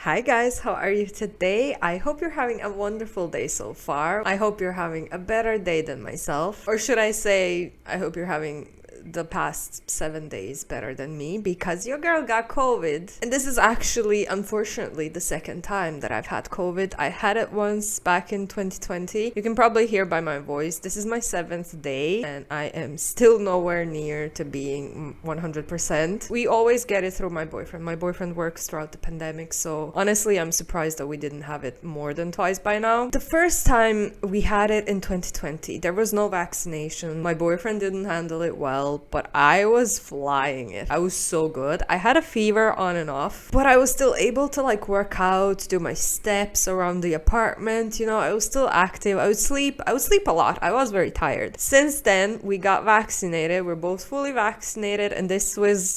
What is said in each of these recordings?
Hi guys, how are you today? I hope you're having a wonderful day so far. I hope you're having a better day than myself. Or should I say, I hope you're having the past 7 days better than me, because your girl got COVID. And this is actually, unfortunately, the second time that I've had COVID. I had it once back in 2020. You can probably hear by my voice. This is my 7th day and I am still nowhere near to being 100%. We always get it through my boyfriend. My boyfriend works throughout the pandemic, so honestly, I'm surprised that we didn't have it more than twice by now. The first time we had it in 2020, there was no vaccination. My boyfriend didn't handle it well, but I was flying it. I was so good. I had a fever on and off, but I was still able to work out, do my steps around the apartment. You know, I was still active. I would sleep a lot. I was very tired. Since then, we got vaccinated. We're both fully vaccinated, and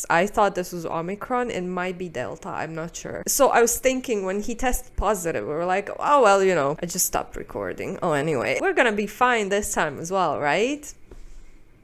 I thought this was Omicron. It might be Delta. I'm not sure. So I was thinking when he tested positive, we were like, oh, well, I just stopped recording. Oh, anyway, we're gonna be fine this time as well, right?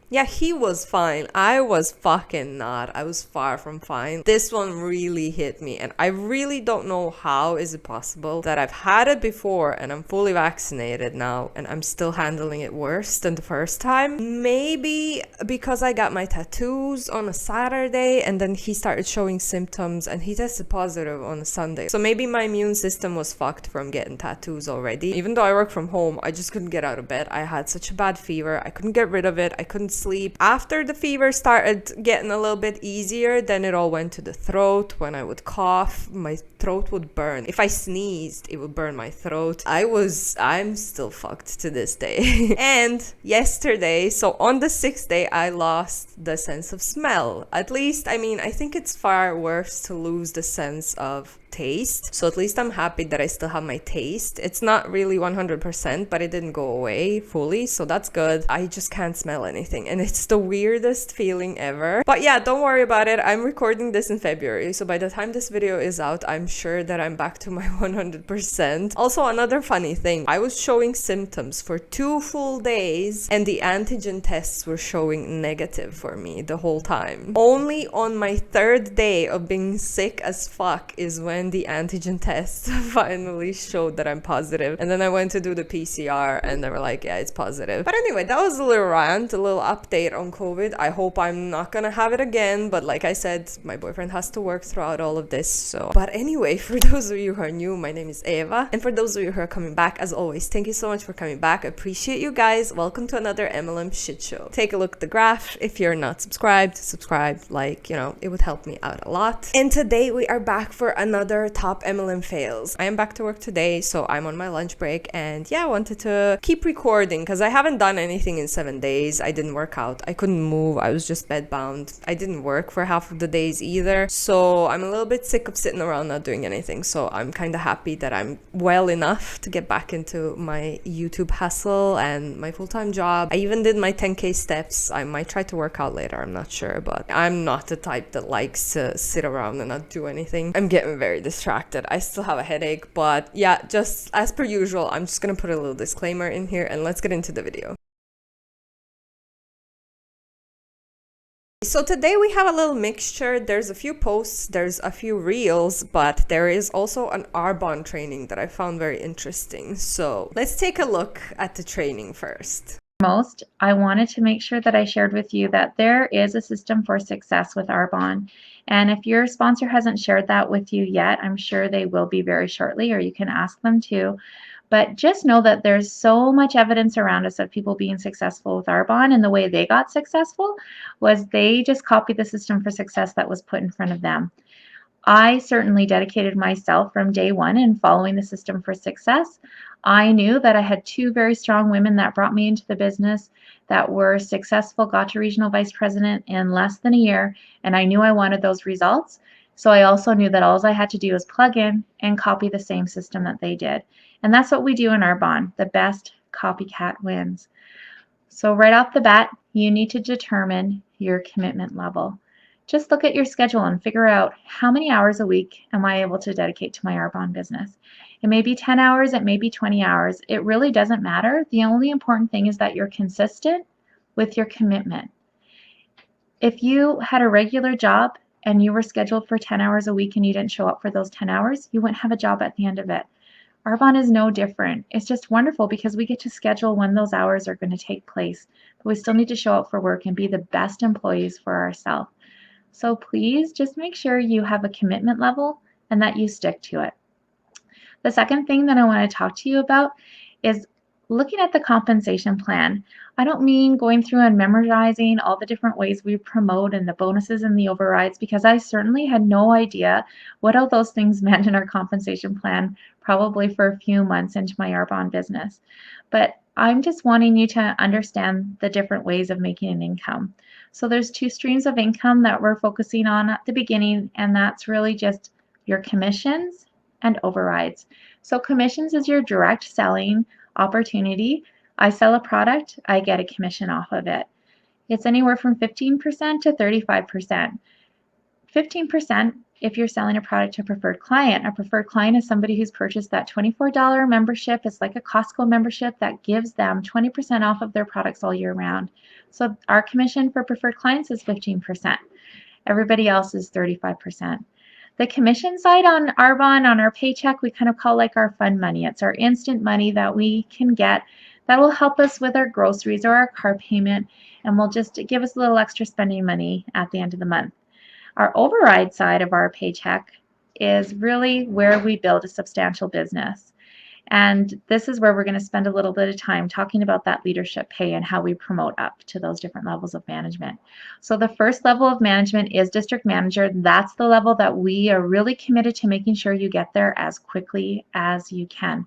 Yeah, he was fine. I was fucking not. I was far from fine. This one really hit me, and I really don't know how is it possible that I've had it before and I'm fully vaccinated now and I'm still handling it worse than the first time. Maybe because I got my tattoos on a Saturday and then he started showing symptoms and he tested positive on a Sunday. So maybe my immune system was fucked from getting tattoos already. Even though I work from home, I just couldn't get out of bed. I had such a bad fever. I couldn't get rid of it. I couldn't sleep. After the fever started getting a little bit easier, then it all went to the throat. When I would cough, my throat would burn. If I sneezed, it would burn my throat. I'm still fucked to this day. And yesterday, so on the 6th day, I lost the sense of smell. At least, I think it's far worse to lose the sense of taste. So at least I'm happy that I still have my taste. It's not really 100%, but it didn't go away fully, so that's good. I just can't smell anything, and it's the weirdest feeling ever. But yeah, don't worry about it. I'm recording this in February, so by the time this video is out, I'm sure that I'm back to my 100%. Also, another funny thing, I was showing symptoms for 2 full days, and the antigen tests were showing negative for me the whole time. Only on my 3rd day of being sick as fuck is when the antigen test finally showed that I'm positive. And then I went to do the PCR and they were like, yeah, it's positive. But anyway, that was a little rant, a little update on COVID. I hope I'm not gonna have it again, but like I said, my boyfriend has to work throughout all of this, so. But anyway, for those of you who are new, my name is Eva, and for those of you who are coming back, as always, thank you so much for coming back. I appreciate you guys. Welcome to another MLM shit show. Take a look at the graph. If you're not subscribed, subscribe, it would help me out a lot. And today we are back for another top MLM fails. I am back to work today, so I'm on my lunch break, and yeah, I wanted to keep recording because I haven't done anything in 7 days. I didn't work out. I couldn't move. I was just bedbound. I didn't work for half of the days either, so I'm a little bit sick of sitting around not doing anything. So I'm kind of happy that I'm well enough to get back into my YouTube hustle and my full-time job. I even did my 10k steps. I might try to work out later, I'm not sure, but I'm not the type that likes to sit around and not do anything. I'm getting very distracted. I still have a headache, but yeah, just as per usual, I'm just gonna put a little disclaimer in here and let's get into the video. So today we have a little mixture. There's a few posts, there's a few reels, but there is also an Arbonne training that I found very interesting. So let's take a look at the training first. I wanted to make sure that I shared with you that there is a system for success with Arbonne. And if your sponsor hasn't shared that with you yet, I'm sure they will be very shortly, or you can ask them to. But just know that there's so much evidence around us of people being successful with Arbonne, and the way they got successful was they just copied the system for success that was put in front of them. I certainly dedicated myself from day one in following the system for success. I knew that I had 2 very strong women that brought me into the business that were successful, got to regional vice president in less than a year, and I knew I wanted those results. So I also knew that all I had to do was plug in and copy the same system that they did. And that's what we do in Arbonne. The best copycat wins. So right off the bat, you need to determine your commitment level. Just look at your schedule and figure out how many hours a week am I able to dedicate to my Arbonne business. It may be 10 hours, it may be 20 hours. It really doesn't matter. The only important thing is that you're consistent with your commitment. If you had a regular job and you were scheduled for 10 hours a week and you didn't show up for those 10 hours, you wouldn't have a job at the end of it. Arbonne is no different. It's just wonderful because we get to schedule when those hours are going to take place, but we still need to show up for work and be the best employees for ourselves. So please just make sure you have a commitment level and that you stick to it. The second thing that I want to talk to you about is looking at the compensation plan. I don't mean going through and memorizing all the different ways we promote and the bonuses and the overrides, because I certainly had no idea what all those things meant in our compensation plan, probably for a few months into my Arbonne business. But I'm just wanting you to understand the different ways of making an income. So there's two streams of income that we're focusing on at the beginning, and that's really just your commissions and overrides. So commissions is your direct selling opportunity. I sell a product, I get a commission off of it. It's anywhere from 15% to 35%. 15% if you're selling a product to a preferred client. A preferred client is somebody who's purchased that $24 membership. It's like a Costco membership that gives them 20% off of their products all year round. So our commission for preferred clients is 15%. Everybody else is 35%. The commission side on Arbonne, on our paycheck, we kind of call like our fun money. It's our instant money that we can get that will help us with our groceries or our car payment, and will just give us a little extra spending money at the end of the month. Our override side of our paycheck is really where we build a substantial business. And this is where we're going to spend a little bit of time talking about that leadership pay and how we promote up to those different levels of management. So the first level of management is district manager. That's the level that we are really committed to making sure you get there as quickly as you can,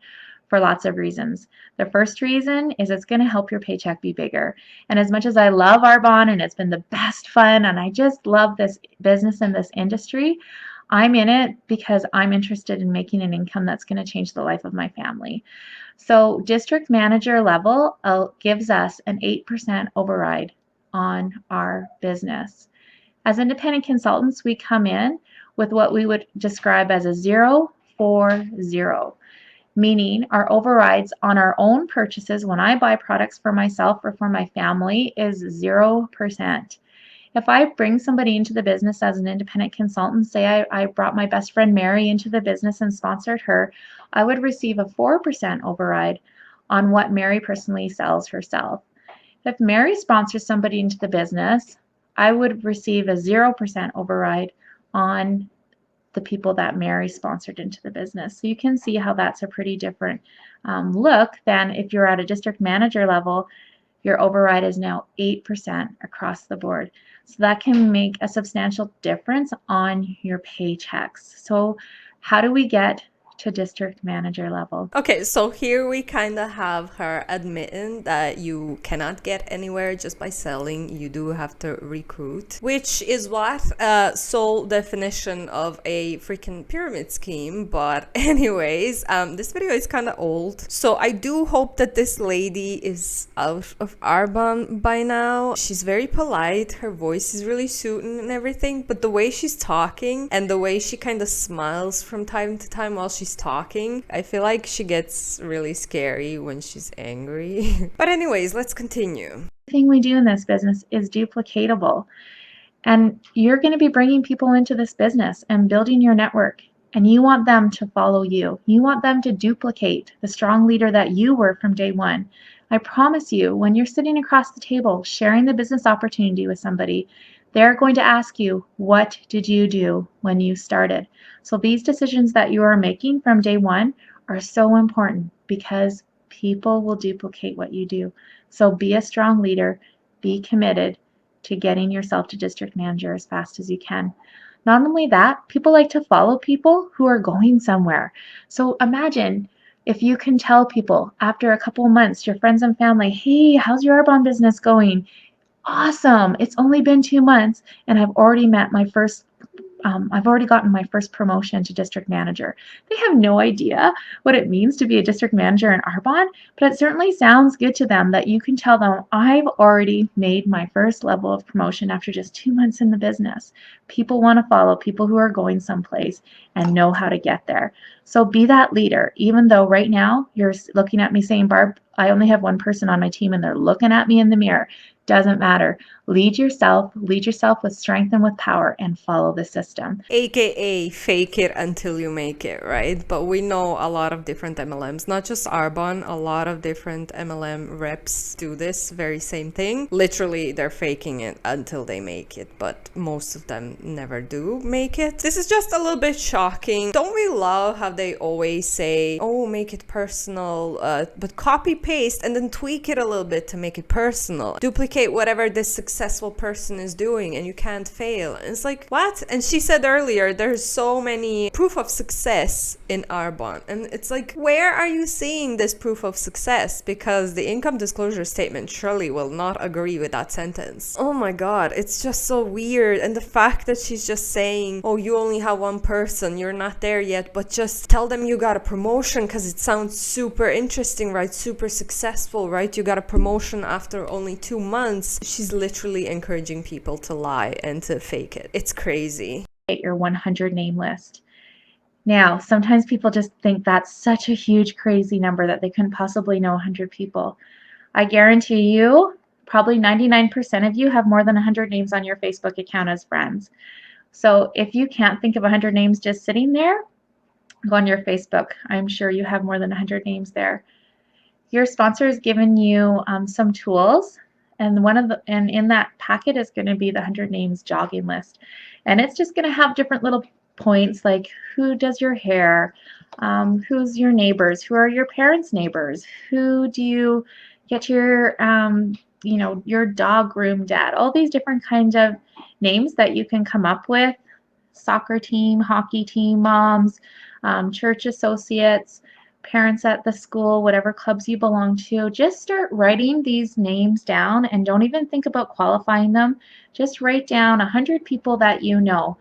for lots of reasons. The first reason is it's going to help your paycheck be bigger. And as much as I love Arbonne and it's been the best fun and I just love this business and this industry, I'm in it because I'm interested in making an income that's going to change the life of my family. So district manager level gives us an 8% override on our business. As independent consultants, we come in with what we would describe as a 0-4-0, meaning our overrides on our own purchases when I buy products for myself or for my family is 0%. If I bring somebody into the business as an independent consultant, say I brought my best friend Mary into the business and sponsored her, I would receive a 4% override on what Mary personally sells herself. If Mary sponsors somebody into the business, I would receive a 0% override on the people that Mary sponsored into the business. So you can see how that's a pretty different look than if you're at a district manager level. Your override is now 8% across the board. So that can make a substantial difference on your paychecks. So how do we get to district manager level? Okay, so here we kind of have her admitting that you cannot get anywhere just by selling. You do have to recruit, which is what sole definition of a freaking pyramid scheme. But anyways, this video is kind of old, so I do hope that this lady is out of Arbonne by now. She's very polite, her voice is really soothing and everything, but the way she's talking and the way she kind of smiles from time to time while she's talking, I feel like she gets really scary when she's angry. But anyways, let's continue. Everything we do in this business is duplicatable, and you're going to be bringing people into this business and building your network, and you want them to follow you. You want them to duplicate the strong leader that you were from day one. I promise you, when you're sitting across the table sharing the business opportunity with somebody, they're going to ask you, what did you do when you started? So these decisions that you are making from day one are so important because people will duplicate what you do. So be a strong leader, be committed to getting yourself to district manager as fast as you can. Not only that, people like to follow people who are going somewhere. So imagine if you can tell people after a couple of months, your friends and family, hey, how's your Arbonne business going? Awesome. It's only been 2 months and I've already met my first I've already gotten my first promotion to district manager. They have no idea what it means to be a district manager in Arbonne, but it certainly sounds good to them that you can tell them, I've already made my first level of promotion after just 2 months in the business. People want to follow people who are going someplace and know how to get there. So be that leader, even though right now you're looking at me saying, Barb, I only have one person on my team and they're looking at me in the mirror. Doesn't matter. Lead yourself with strength and with power, and follow the system. AKA fake it until you make it, right? But we know a lot of different MLMs, not just Arbonne, a lot of different MLM reps do this very same thing. Literally, they're faking it until they make it, but most of them never do make it. This is just a little bit shocking. Don't we love how they always say, oh, make it personal, but copy paste and then tweak it a little bit to make it personal. Duplicate whatever this successful person is doing and you can't fail. And it's like, what? And she said earlier, there's so many proof of success in Arbonne. And it's like, where are you seeing this proof of success? Because the income disclosure statement surely will not agree with that sentence. Oh my God, it's just so weird. And the fact that she's just saying, oh, you only have one person, you're not there yet, but just tell them you got a promotion because it sounds super interesting, right? Super successful, right? You got a promotion after only 2 months. She's literally encouraging people to lie and to fake it. It's crazy. Your 100 name list. Now, sometimes people just think that's such a huge, crazy number that they couldn't possibly know 100 people. I guarantee you, probably 99% of you have more than 100 names on your Facebook account as friends. So if you can't think of 100 names just sitting there, go on your Facebook. I'm sure you have more than 100 names there. Your sponsor has given you some tools, and in that packet is going to be the 100 names jogging list, and it's just going to have different little points like who does your hair, who's your neighbors, who are your parents' neighbors, who do you get your your dog groomed at, all these different kinds of names that you can come up with. Soccer team, hockey team, moms, church associates, parents at the school, whatever clubs you belong to. Just start writing these names down and don't even think about qualifying them. Just write down 100 people that you know,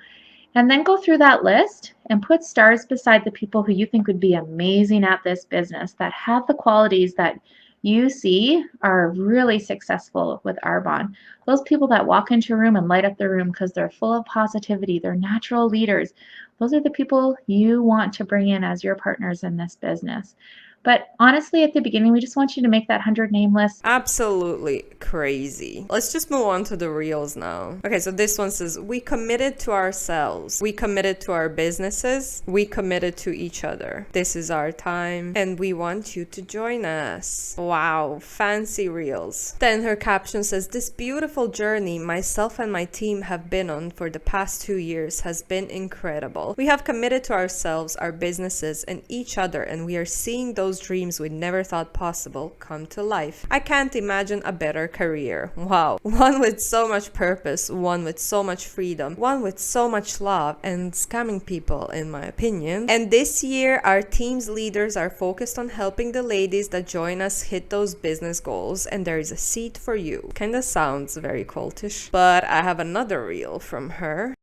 and then go through that list and put stars beside the people who you think would be amazing at this business, that have the qualities that you see are really successful with Arbonne. Those people that walk into a room and light up the room because they're full of positivity, they're natural leaders. Those are the people you want to bring in as your partners in this business. But honestly, at the beginning, we just want you to make that 100 name list. Absolutely crazy. Let's just move on to the reels now. Okay, so this one says, we committed to ourselves. We committed to our businesses. We committed to each other. This is our time, and we want you to join us. Wow, fancy reels. Then her caption says, this beautiful journey myself and my team have been on for the past 2 years has been incredible. We have committed to ourselves, our businesses, and each other, and we are seeing those dreams we never thought possible come to life. I can't imagine a better career. Wow. One with so much purpose, one with so much freedom, one with so much love and scamming people, in my opinion. And this year, our team's leaders are focused on helping the ladies that join us hit those business goals, and there is a seat for you. Kinda sounds very cultish, but I have another reel from her.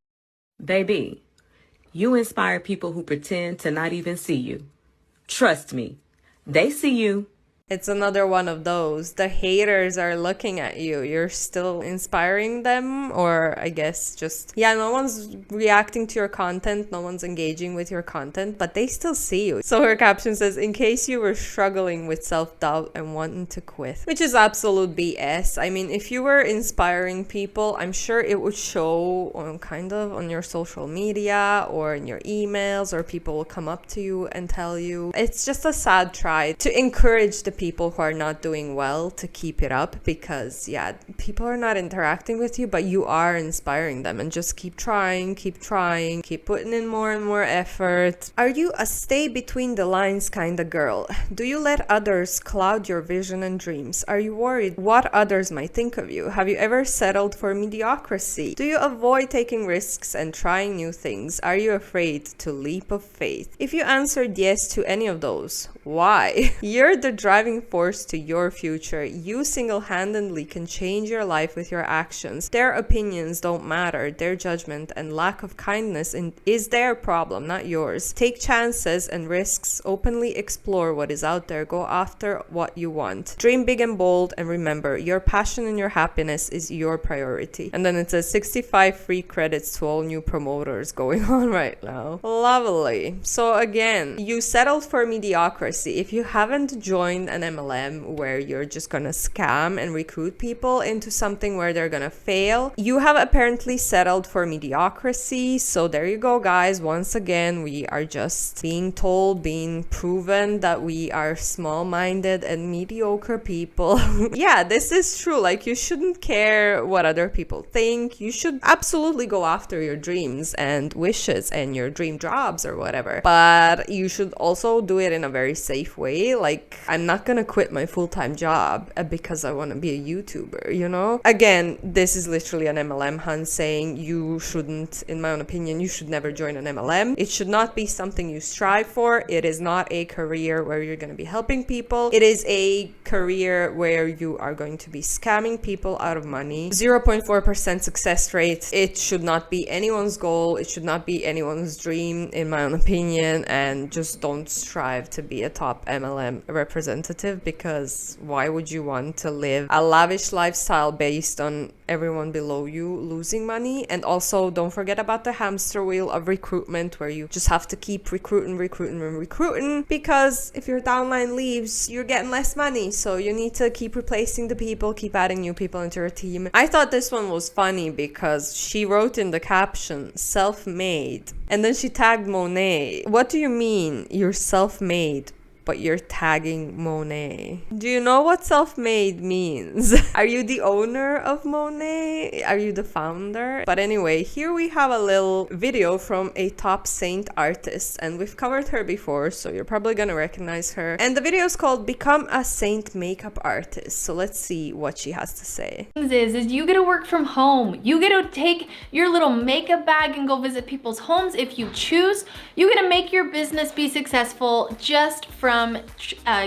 Baby, you inspire people who pretend to not even see you. Trust me. They see you. It's another one of those. The haters are looking at you. You're still inspiring them, or I guess just, yeah, no one's reacting to your content, no one's engaging with your content, but they still see you. So her caption says, in case you were struggling with self-doubt and wanting to quit, which is absolute BS. I mean, if you were inspiring people, I'm sure it would show on your social media or in your emails, or people will come up to you and tell you. It's just a sad try to encourage the people who are not doing well to keep it up, because yeah, people are not interacting with you, but you are inspiring them, and just keep trying, keep putting in more and more effort. Are you a stay between the lines kind of girl? Do you let others cloud your vision and dreams? Are you worried what others might think of you? Have you ever settled for mediocrity? Do you avoid taking risks and trying new things? Are you afraid to leap of faith? If you answered yes to any of those, why? You're the driving force to your future. You single-handedly can change your life with your actions. Their opinions don't matter. Their judgment and lack of kindness is their problem, not yours. Take chances and risks. Openly explore what is out there. Go after what you want. Dream big and bold, and remember, your passion and your happiness is your priority. And then it says 65 free credits to all new promoters going on right now. Lovely. So again, you settled for mediocrity. If you haven't joined an MLM where you're just gonna scam and recruit people into something where they're gonna fail, you have apparently settled for mediocrity. So there you go, guys. Once again, we are just being told, being proven that we are small-minded and mediocre people. Yeah, this is true. Like, you shouldn't care what other people think. You should absolutely go after your dreams and wishes and your dream jobs or whatever, but you should also do it in a very safe way. Like, I'm not gonna quit my full-time job because I want to be a YouTuber, you know? Again, this is literally an MLM hunt saying you shouldn't, in my own opinion, you should never join an MLM. It should not be something you strive for. It is not a career where you're going to be helping people. It is a career where you are going to be scamming people out of money. 0.4% success rate. It should not be anyone's goal. It should not be anyone's dream, in my own opinion, and just don't strive to be a top MLM representative, because why would you want to live a lavish lifestyle based on everyone below you losing money? And also, don't forget about the hamster wheel of recruitment, where you just have to keep recruiting, because if your downline leaves, you're getting less money, so you need to keep replacing the people, keep adding new people into your team. I thought this one was funny because she wrote in the caption, self-made, and then she tagged Monet. What do you mean you're self-made but you're tagging Monet? Do you know what self-made means? Are you the owner of Monet? Are you the founder? But anyway, here we have a little video from a top saint artist, and we've covered her before, so you're probably gonna recognize her. And the video is called Become a Saint Makeup Artist. So let's see what she has to say. Is you get to work from home. You get to take your little makeup bag and go visit people's homes if you choose. You get to make your business be successful just from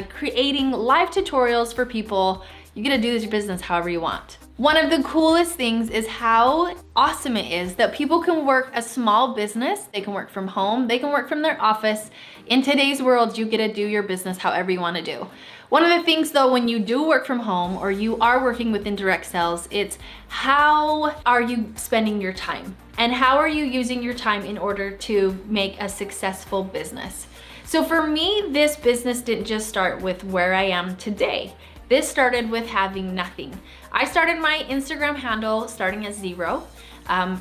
creating live tutorials for people. You get to do your business however you want. One of the coolest things is how awesome it is that people can work a small business. They can work from home. They can work from their office. In today's world, you get to do your business however you want to do. One of the things though, when you do work from home or you are working with indirect sales, it's how are you spending your time? And how are you using your time in order to make a successful business? So for me, this business didn't just start with where I am today. This started with having nothing. I started my Instagram handle starting at 0.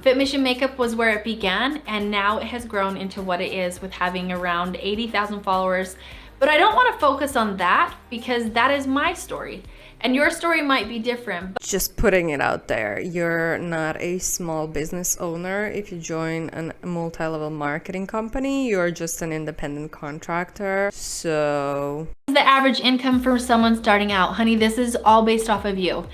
Fit Mission Makeup was where it began, and now it has grown into what it is with having around 80,000 followers. But I don't want to focus on that because that is my story. And your story might be different. Just putting it out there, you're not a small business owner if you join a multi-level marketing company. You're just an independent contractor. So the average income for someone starting out, honey, this is all based off of you.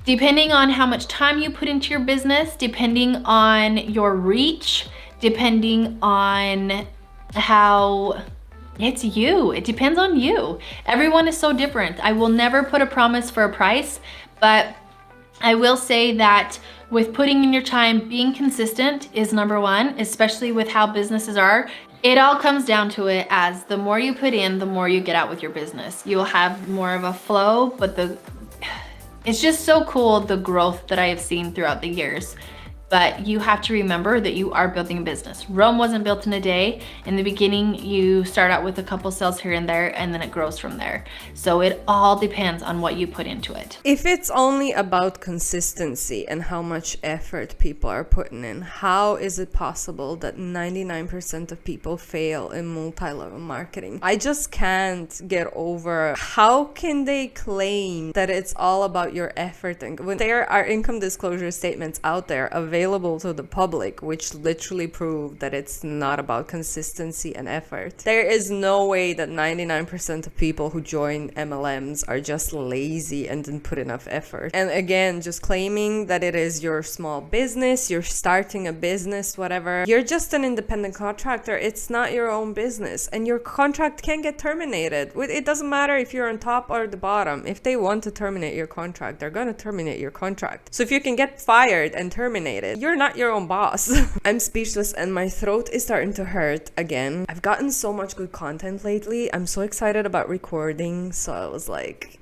Depending on how much time you put into your business, depending on your reach, depending on how... It's you. It depends on you. Everyone is so different. I will never put a promise for a price, but I will say that with putting in your time, being consistent is number one, especially with how businesses are. It all comes down to it as the more you put in, the more you get out with your business. You'll have more of a flow, but it's just so cool, the growth that I have seen throughout the years. But you have to remember that you are building a business. Rome wasn't built in a day. In the beginning, you start out with a couple sales here and there, and then it grows from there. So it all depends on what you put into it. If it's only about consistency and how much effort people are putting in, how is it possible that 99% of people fail in multi-level marketing? I just can't get over how can they claim that it's all about your effort, and when there are income disclosure statements out there available to the public which literally prove that it's not about consistency and effort. There is no way that 99% of people who join MLMs are just lazy and didn't put enough effort. And again, just claiming that it is your small business, you're starting a business, whatever, you're just an independent contractor. It's not your own business, and your contract can get terminated. It doesn't matter if you're on top or the bottom. If they want to terminate your contract, they're going to terminate your contract. So if you can get fired and terminated, you're not your own boss. I'm speechless and my throat is starting to hurt again. I've gotten so much good content lately. I'm so excited about recording, so I was like,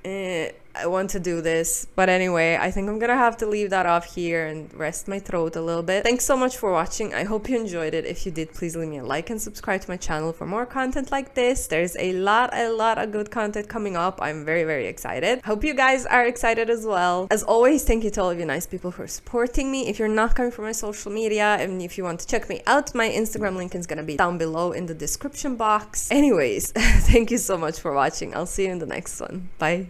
I want to do this. But anyway, I think I'm gonna have to leave that off here and rest my throat a little bit. Thanks so much for watching. I hope you enjoyed it. If you did, please leave me a like and subscribe to my channel for more content like this. There's a lot of good content coming up. I'm very excited. Hope you guys are excited as well. As always, thank you to all of you nice people for supporting me. If you're not coming from my social media and if you want to check me out, my Instagram link is gonna be down below in the description box. Anyways, thank you so much for watching. I'll see you in the next one. Bye.